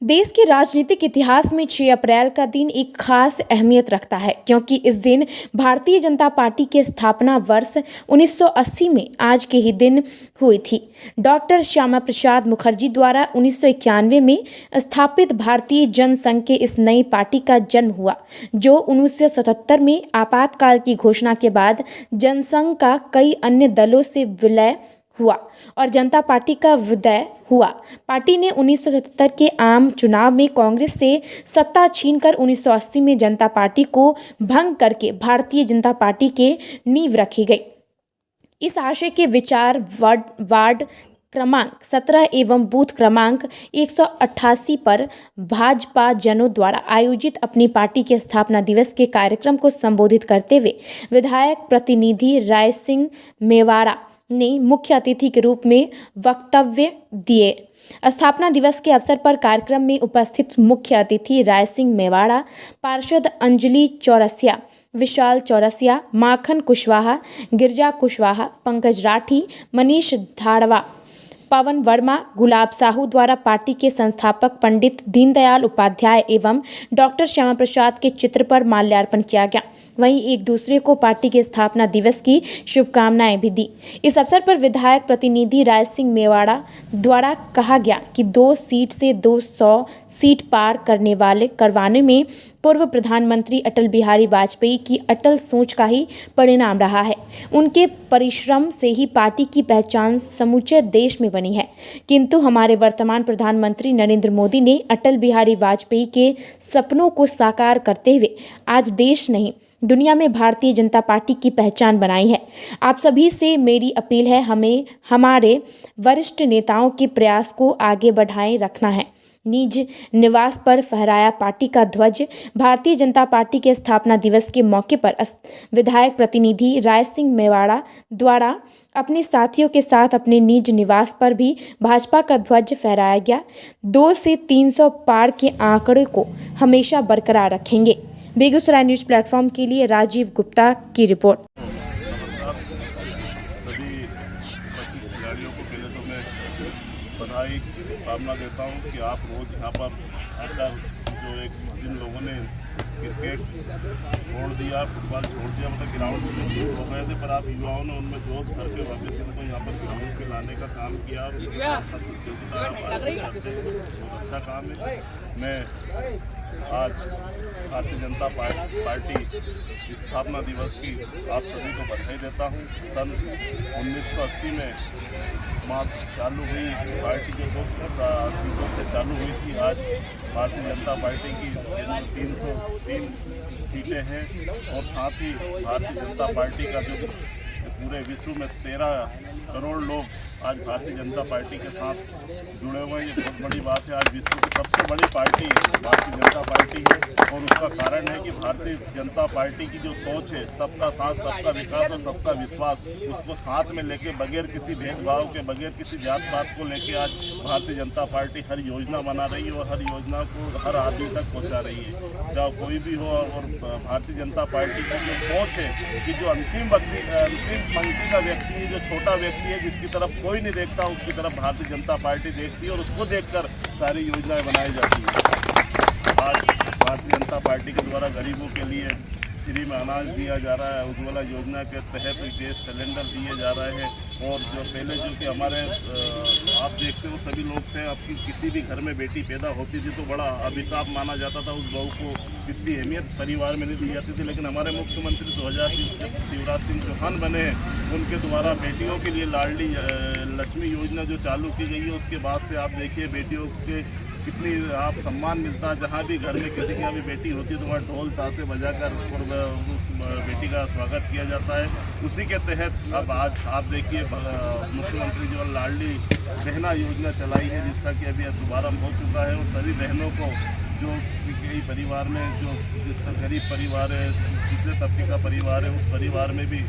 देश के राजनीतिक इतिहास में 6 अप्रैल का दिन एक खास अहमियत रखता है, क्योंकि इस दिन भारतीय जनता पार्टी के स्थापना वर्ष 1980 में आज के ही दिन हुई थी। डॉक्टर श्यामा प्रसाद मुखर्जी द्वारा 1991 में स्थापित भारतीय जनसंघ के इस नई पार्टी का जन्म हुआ, जो 1977 में आपातकाल की घोषणा के बाद जनसंघ का कई अन्य दलों से विलय हुआ और जनता पार्टी का उदय हुआ। पार्टी ने 1977 के आम चुनाव में कांग्रेस से सत्ता छीनकर 1980 में जनता पार्टी को भंग करके भारतीय जनता पार्टी के नींव रखी गई। इस आशय के विचार वार्ड क्रमांक 17 एवं बूथ क्रमांक 188 पर भाजपा जनों द्वारा आयोजित अपनी पार्टी के स्थापना दिवस के कार्यक्रम को संबोधित करते हुए विधायक प्रतिनिधि राय सिंह मेवाड़ा ने मुख्य अतिथि के रूप में वक्तव्य दिए। स्थापना दिवस के अवसर पर कार्यक्रम में उपस्थित मुख्य अतिथि राय सिंह मेवाड़ा, पार्षद अंजलि चौरसिया, विशाल चौरसिया, माखन कुशवाहा, गिरजा कुशवाहा, पंकज राठी, मनीष धाड़वा, पवन वर्मा, गुलाब साहू द्वारा पार्टी के संस्थापक पंडित दीनदयाल उपाध्याय एवं डॉक्टर श्यामा प्रसाद के चित्र पर माल्यार्पण किया गया। वहीं एक दूसरे को पार्टी के स्थापना दिवस की शुभकामनाएं भी दी। इस अवसर पर विधायक प्रतिनिधि राय सिंह मेवाड़ा द्वारा कहा गया कि 2 सीट से 200 सीट पार करवाने में पूर्व प्रधानमंत्री अटल बिहारी वाजपेयी की अटल सोच का ही परिणाम रहा है। उनके परिश्रम से ही पार्टी की पहचान समूचे देश में बनी है। किंतु हमारे वर्तमान प्रधानमंत्री नरेंद्र मोदी ने अटल बिहारी वाजपेयी के सपनों को साकार करते हुए आज देश नहीं, दुनिया में भारतीय जनता पार्टी की पहचान बनाई है। आप सभी से मेरी अपील है, हमें हमारे वरिष्ठ नेताओं के प्रयास को आगे बढ़ाए रखना है। निज निवास पर फहराया पार्टी का ध्वज। भारतीय जनता पार्टी के स्थापना दिवस के मौके पर विधायक प्रतिनिधि राय सिंह मेवाड़ा द्वारा अपने साथियों के साथ अपने निज निवास पर भी भाजपा का ध्वज फहराया गया। 2 से 300 पार के आंकड़े को हमेशा बरकरार रखेंगे। बेगूसराय न्यूज प्लेटफॉर्म के लिए राजीव गुप्ता की रिपोर्ट। खिलाड़ियों को पहले तो मैं बधाई कामना देता हूं कि आप रोज़ यहाँ पर आकर जो एक जिन लोगों ने क्रिकेट छोड़ दिया, फुटबॉल छोड़ दिया, मतलब ग्राउंड में दूर हो गए थे, पर आप युवाओं ने उनमें जोश करके वापस उनको यहाँ पर ग्राउंड पे लाने का काम किया और प्रतियोगिता बहुत अच्छा काम है। मैं आज भारतीय जनता पार्टी स्थापना दिवस की आप सभी को बधाई देता हूँ। सन 1980 में चालू हुई पार्टी जो 2 सीटों से चालू हुई थी, आज भारतीय जनता पार्टी की 303 सीटें हैं और साथ ही भारतीय जनता पार्टी का जो पूरे विश्व में 13 करोड़ लोग आज भारतीय जनता पार्टी के साथ जुड़े हुए हैं। ये बहुत बड़ी बात है। आज विश्व की सबसे बड़ी पार्टी भारतीय जनता पार्टी है और उसका कारण है कि भारतीय जनता पार्टी की जो सोच है, सबका साथ, सबका विकास और सबका विश्वास, उसको साथ में लेके बगैर किसी भेदभाव के, बगैर किसी जात पात को लेके आज भारतीय जनता पार्टी हर योजना बना रही है और हर योजना को हर आदमी तक पहुँचा रही है, चाहे कोई भी हो। और भारतीय जनता पार्टी की जो सोच है कि जो अंतिम पंक्ति का व्यक्ति है, जो छोटा व्यक्ति है, जिसकी तरफ कोई नहीं देखता, उसकी तरफ भारतीय जनता पार्टी देखती है और उसको देखकर सारी योजनाएं बनाई जाती है। आज भारतीय जनता पार्टी के द्वारा गरीबों के लिए फ्री में अनाज दिया जा रहा है। उज्ज्वला योजना के तहत गैस सिलेंडर दिए जा रहे हैं और जो पहले जो कि हमारे आप देखते हो सभी लोग थे, आपकी किसी भी घर में बेटी पैदा होती थी तो बड़ा अभिशाप माना जाता था, उस बहू को इतनी अहमियत परिवार में नहीं दी जाती थी। लेकिन हमारे मुख्यमंत्री 2003 शिवराज सिंह चौहान बने हैं, उनके द्वारा बेटियों के लिए लाडली लक्ष्मी योजना जो चालू की गई है, उसके बाद से आप देखिए बेटियों के कितनी आप सम्मान मिलता है। जहाँ भी घर में किसी की अभी बेटी होती है तो वहाँ ढोल ताशे बजाकर उस बेटी का स्वागत किया जाता है। उसी के तहत अब आज आप देखिए मुख्यमंत्री जो लाडली बहना योजना चलाई है, जिसका कि अभी शुभारम्भ हो चुका है और सभी बहनों को जो कई परिवार में जो जिसका गरीब परिवार है, दूसरे तबके का परिवार है, उस परिवार में भी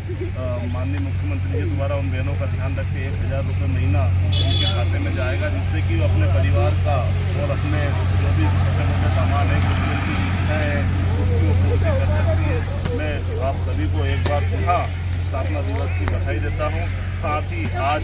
माननीय मुख्यमंत्री के द्वारा उन बहनों का ध्यान रख के 1000 रुपये महीना उनके खाते में जाएगा, जिससे कि अपने परिवार का और अपने जो भी छोटे मोटे सामान है, कुछ उनकी इच्छाएँ हैं, उसकी वो पूर्ति कर सकती है। मैं आप सभी को एक बार पुनः स्थापना दिवस की बधाई देता हूँ। साथ ही आज